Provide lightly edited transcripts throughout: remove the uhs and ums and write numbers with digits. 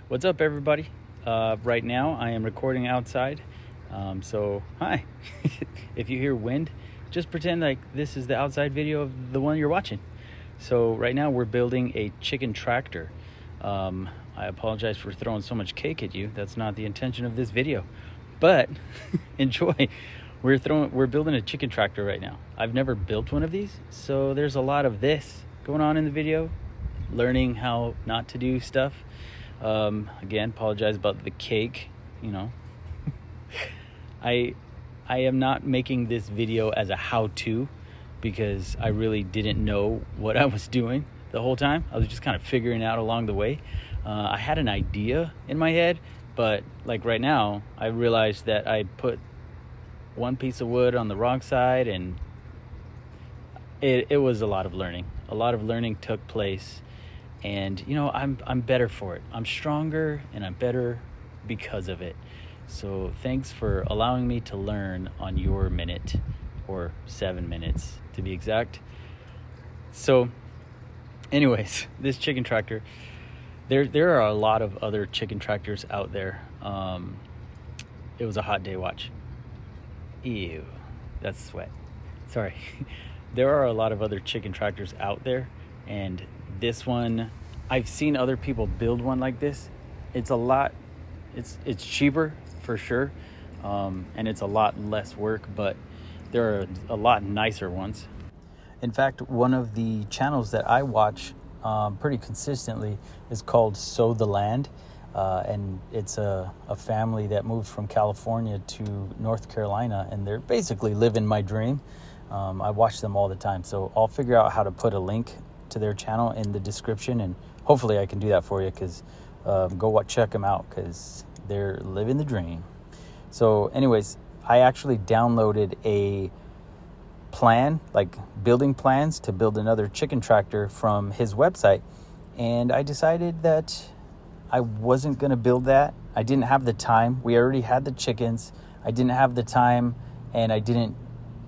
What's up, everybody? Right now, I am recording outside. So, hi. If you hear wind, just pretend like this is the outside video of the one you're watching. So, right now, we're building a chicken tractor. I apologize for throwing so much cake at you. That's not the intention of this video. But enjoy. We're building a chicken tractor right now. I've never built one of these, so there's a lot of this going on in the video. Learning how not to do stuff. Again, apologize about the cake. I am not making this video as a how-to because I really didn't know what I was doing the whole time. I was just kind of figuring out along the way. I had an idea in my head, but like right now, I realized that I put one piece of wood on the wrong side, and it was a lot of learning. A lot of learning took place. And I'm better for it. I'm stronger and I'm better because of it. So thanks for allowing me to learn on your minute, or 7 minutes to be exact. So anyways, this chicken tractor, there are a lot of other chicken tractors out there. It was a hot day, watch. Ew, that's sweat. Sorry. There are a lot of other chicken tractors out there, and this one, I've seen other people build one like this. It's cheaper for sure, and it's a lot less work, but there are a lot nicer ones. In fact, one of the channels that I watch pretty consistently is called Sow the Land, and it's a family that moved from California to North Carolina, and they're basically living my dream. I watch them all the time, so I'll figure out how to put a link to their channel in the description, and hopefully I can do that for you, because check them out, because they're living the dream. So anyways, I actually downloaded a plan, like building plans to build another chicken tractor from his website, and I decided that I wasn't going to build that. I didn't have the time. We already had the chickens. I didn't have the time, and I didn't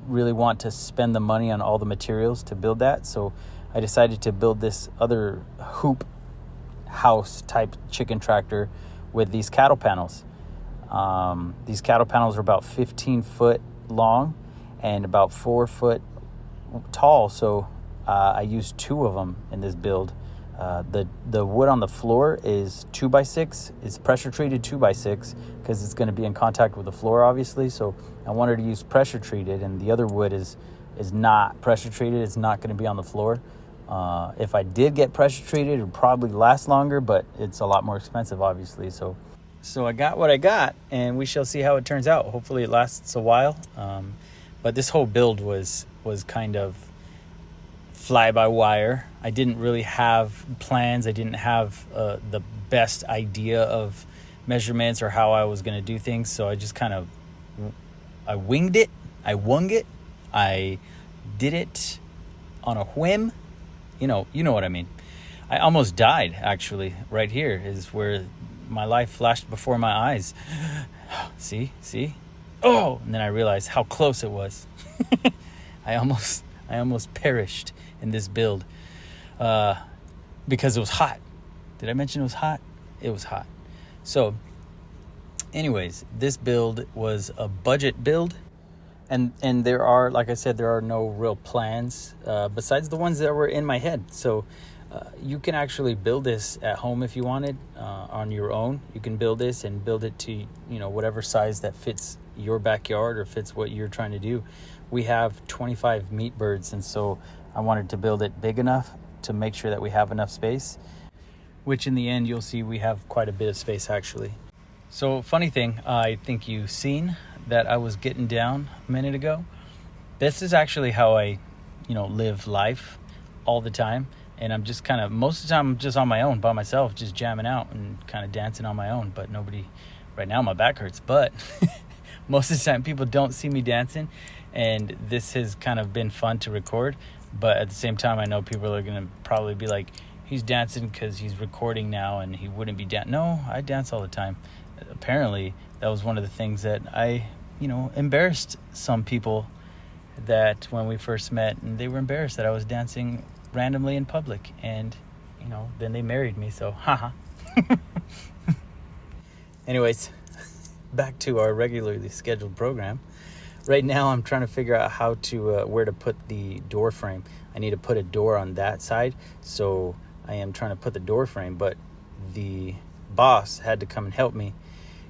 really want to spend the money on all the materials to build that, so I decided to build this other hoop house type chicken tractor with these cattle panels. These cattle panels are about 15 foot long and about 4 foot tall. So I used 2 of them in this build. The wood on the floor is 2x6. It's pressure treated 2x6 because it's going to be in contact with the floor, obviously. So I wanted to use pressure treated, and the other wood is not pressure treated. It's not going to be on the floor. If I did get pressure treated, it would probably last longer, but it's a lot more expensive, obviously. So I got what I got, and we shall see how it turns out. Hopefully it lasts a while. But this whole build was kind of fly by wire. I didn't really have plans. I didn't have the best idea of measurements or how I was going to do things. So I just I winged it. I wung it. I did it on a whim. You know what I mean. I almost died, actually. Right here is where my life flashed before my eyes. See? Oh, and then I realized how close it was. I almost perished in this build because it was hot. Did I mention it was hot? It was hot. So, anyways, this build was a budget build. And there are, like I said, there are no real plans besides the ones that were in my head. So you can actually build this at home if you wanted on your own. You can build this and build it to whatever size that fits your backyard or fits what you're trying to do. We have 25 meat birds, and so I wanted to build it big enough to make sure that we have enough space, which in the end you'll see we have quite a bit of space actually. So funny thing, I think you've seen that I was getting down a minute ago. This is actually how I, live life all the time. And I'm just most of the time I'm just on my own, by myself, just jamming out and kind of dancing on my own. But nobody, right now my back hurts, but most of the time people don't see me dancing. And this has kind of been fun to record. But at the same time, I know people are going to probably be like, he's dancing because he's recording now and he wouldn't be dancing. No, I dance all the time. Apparently, that was one of the things that I, embarrassed some people that when we first met, and they were embarrassed that I was dancing randomly in public, and then they married me, so haha. Anyways, back to our regularly scheduled program. Right now I'm trying to figure out how to where to put the door frame. I need to put a door on that side, so I am trying to put the door frame, but the boss had to come and help me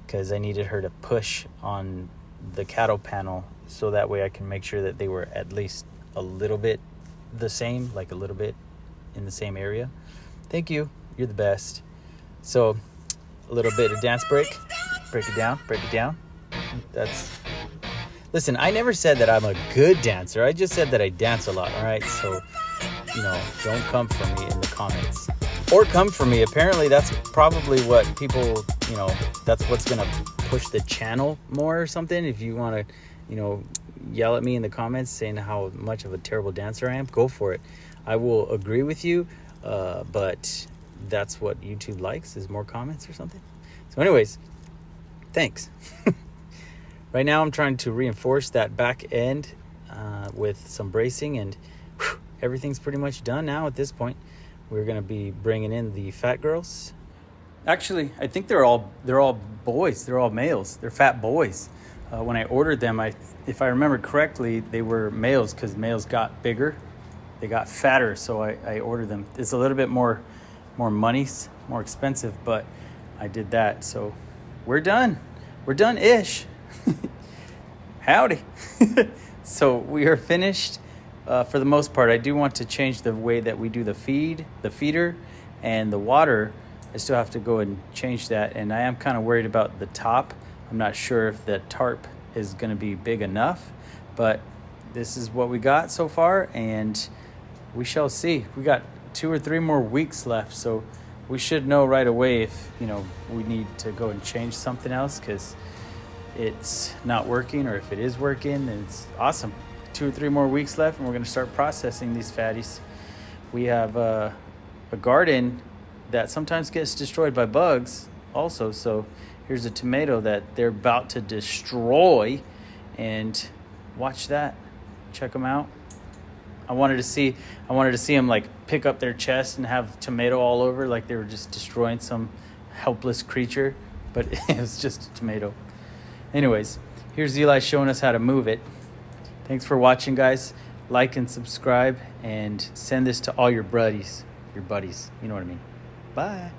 because I needed her to push on the cattle panel so that way I can make sure that they were at least a little bit the same, like a little bit in the same area. Thank you. You're the best. So a little bit of dance break. Break it down. Listen, I never said that I'm a good dancer. I just said that I dance a lot, all right? So, don't come for me in the comments. Or come for me. Apparently, that's probably what people, that's what's going to push the channel more or something. If you want to, yell at me in the comments saying how much of a terrible dancer I am, go for it. I will agree with you, but that's what YouTube likes, is more comments or something. So anyways, thanks. Right now I'm trying to reinforce that back end with some bracing, and everything's pretty much done now at this point. We're going to be bringing in the fat girls. Actually, I think they're all boys. They're all males. They're fat boys. When I ordered them, if I remember correctly, they were males because males got bigger. They got fatter, so I ordered them. It's a little bit more money, more expensive, but I did that. So we're done. We're done-ish. Howdy. So we are finished for the most part. I do want to change the way that we do the feeder, and the water. I still have to go and change that, and I am kind of worried about the top. I'm not sure if the tarp is going to be big enough, but this is what we got so far, and we shall see. We got 2 or 3 more weeks left, so we should know right away if we need to go and change something else because it's not working, or if it is working. And it's awesome. 2 or 3 more weeks left, and we're going to start processing these fatties. We have a garden that sometimes gets destroyed by bugs also, so here's a tomato that they're about to destroy, and watch that. Check them out. I wanted to see them like pick up their chest and have tomato all over, like they were just destroying some helpless creature, but it was just a tomato. Anyways, here's Eli showing us how to move it. Thanks for watching, guys. Like and subscribe, and send this to all your buddies. You know what I mean. Bye.